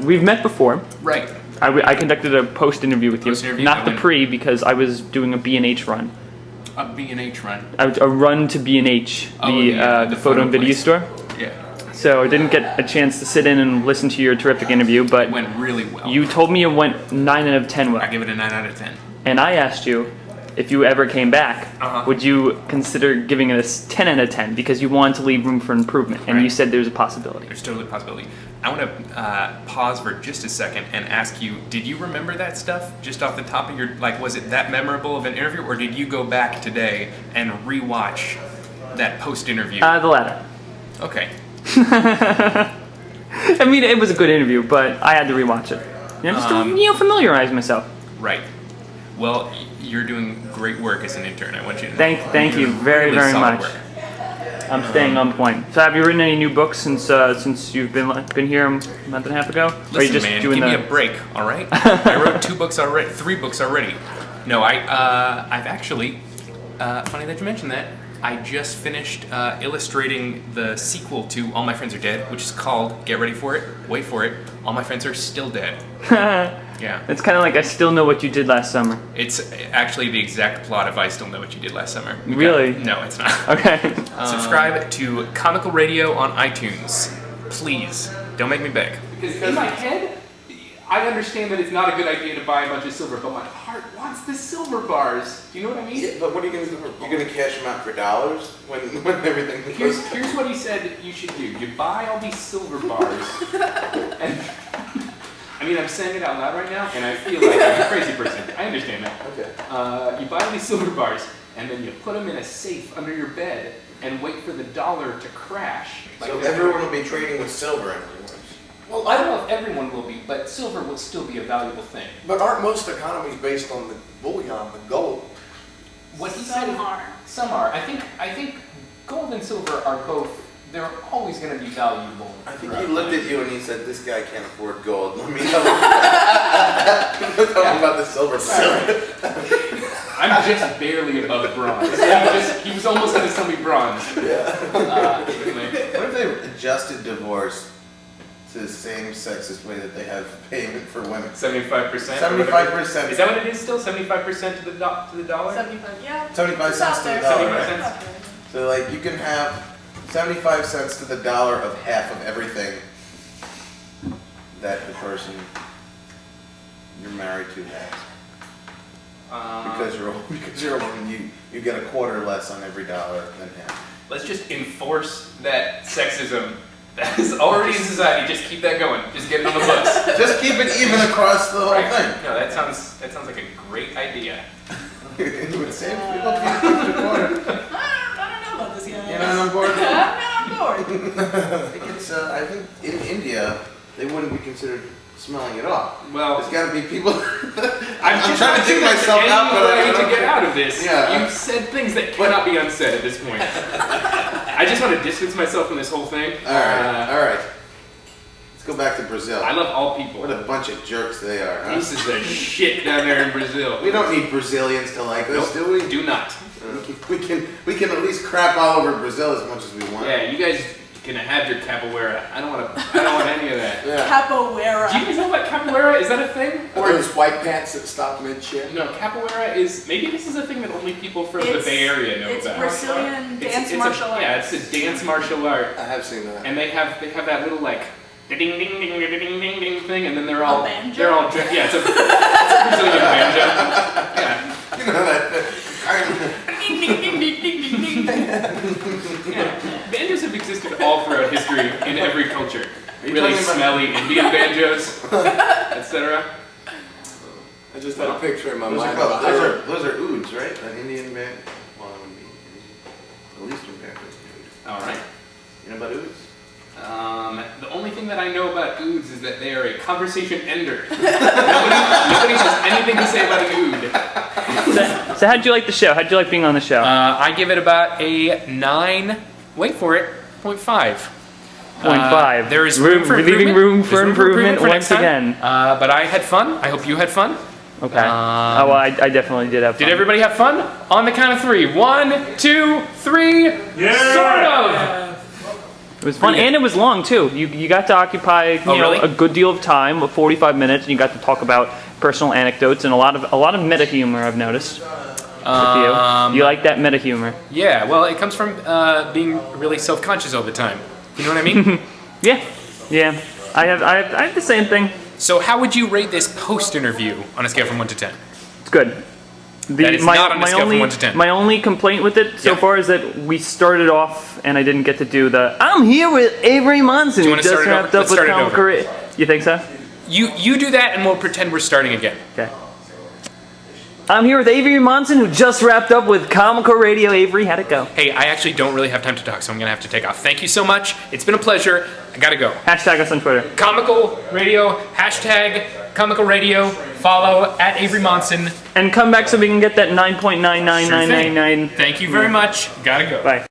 We've met before. Right. I conducted a post-interview with you. Post-interview? Not the pre, because I was doing a B&H run. A B&H run. A run to B&H, the photo and video store. Yeah. So I didn't get a chance to sit in and listen to your terrific interview, but It went really well. you told me it went 9 out of 10 well. I give it a 9 out of 10. And I asked you, if you ever came back, would you consider giving it a 10 out of 10 because you wanted to leave room for improvement, and you said there's a possibility. There's totally a possibility. I want to pause for just a second and ask you, did you remember that stuff just off the top of your, like, was it that memorable of an interview, or did you go back today and rewatch that post-interview? The latter. Okay. I mean, it was a good interview, but I had to rewatch it. Just to familiarize myself. Right. Well, you're doing great work as an intern. I want you to know. Thank you very, very much. Work. I'm staying on point. So, have you written any new books since you've been here a month and a half ago? Listen, or are you just man, doing give me a break, all right? I wrote 3 books already. No, I've actually. Funny that you mentioned that. I just finished illustrating the sequel to All My Friends Are Dead, which is called, get ready for it, wait for it, All My Friends Are Still Dead. Yeah. It's kind of like I Still Know What You Did Last Summer. It's actually the exact plot of I Still Know What You Did Last Summer. Really? No, it's not. Okay. Subscribe to Comical Radio on iTunes. Please. Don't make me beg. Because in my head, I understand that it's not a good idea to buy a bunch of silver, but my heart wants the silver bars. Do you know what I mean? Yeah, but what are you going to do? You're going to cash them out for dollars when everything goes... Here's what he said you should do. You buy all these silver bars, and I mean, I'm saying it out loud right now, and I feel like I'm a crazy person. I understand that. Okay. You buy all these silver bars, and then you put them in a safe under your bed, and wait for the dollar to crash. So everyone will be trading with silver in other words. Well, I don't know if everyone will be, but silver will still be a valuable thing. But aren't most economies based on the bullion, the gold? What he said, some are. I think gold and silver are both. They're always going to be valuable. I think he looked at you and he said, "This guy can't afford gold. Let me tell him about the silver." I'm just barely above bronze. He was almost going to tell me bronze. Yeah. Anyway. What if they adjusted divorce to the same sexist way that they have payment for women? 75%. 75%. Is that what it is still? 75% to the dollar. 75. Yeah. 75 cents to the dollar. 75 cents. So like you can have 75 cents to the dollar of half of everything that the person you're married to has. Because you're a woman, you get a quarter less on every dollar than him. Let's just enforce that sexism that is already in society. Just keep that going. Just get it on the books. Just keep it even across the whole thing. No, that sounds like a great idea. It would save people a quarter. I don't know about this yet. You're not on board? I'm not on board. I think in India they wouldn't be considered smelling it off. Well, there's got to be people. I'm trying to dig myself out, but I to get out of this. Yeah. You've said things that cannot be unsaid at this point. I just want to distance myself from this whole thing. All right. Let's go back to Brazil. I love all people. What a bunch of jerks they are, huh? Pieces of shit down there in Brazil. We don't need Brazilians to like us, do we? Do not. We can at least crap all over Brazil as much as we want. Yeah, you guys can have your capoeira. I don't want any of that. Yeah. Capoeira. Do you guys know about capoeira? Is that a thing? Or those white pants that stop mid-ship? No, capoeira is, maybe this is a thing that only people from the Bay Area know it's about. Brazilian dance martial art. Yeah, it's a dance martial art. I have seen that. And they have that little like ding ding ding ding ding ding ding thing, and then they're all banjo? yeah, it's a Brazilian banjo. Yeah. You know that. Ding ding ding ding ding ding ding. Yeah. Banjos have existed all throughout history in every culture. you Really talking about- smelly Indian banjos, etc. I just had a picture in my Those are mind. called, those are ouds, right? An Indian band. Well, it wouldn't be Middle Eastern band. All right. You know about ouds? The only thing that I know about ouds is that they are a conversation ender. Nobody has anything to say about an oud. So how'd you like the show? How'd you like being on the show? I give it about a 9. Wait for it. 0.5. 0.5. There is room for leaving improvement. room for There's improvement for once next time. again. But I had fun. I hope you had fun. Okay. Well, I definitely did have fun. Did everybody have fun? On the count of 3. 1, 2, 3. Yeah. Sort of. It was fun, and it was long too. You got to occupy really? a good deal of time, 45 minutes, and you got to talk about personal anecdotes and a lot of meta humor. I've noticed. With you like that meta humor? Yeah, well, it comes from being really self-conscious all the time. You know what I mean? Yeah. I have the same thing. So how would you rate this post-interview on a scale from 1 to 10? It's good. That is not on a scale from 1 to 10. My only complaint with it so far is that we started off and I didn't get to do the I'm here with Avery Monsen who wanna just start it over? wrapped up Let's with start it Comic over. Career. You think so? You do that and we'll pretend we're starting again. Okay. I'm here with Avery Monsen who just wrapped up with Comical Radio. Avery, how'd it go? Hey, I actually don't really have time to talk, so I'm going to have to take off. Thank you so much. It's been a pleasure. I got to go. Hashtag us on Twitter. Comical Radio, hashtag Comical Radio, follow at Avery Monsen. And come back so we can get that 9.99999. Thank you very much. Gotta go. Bye.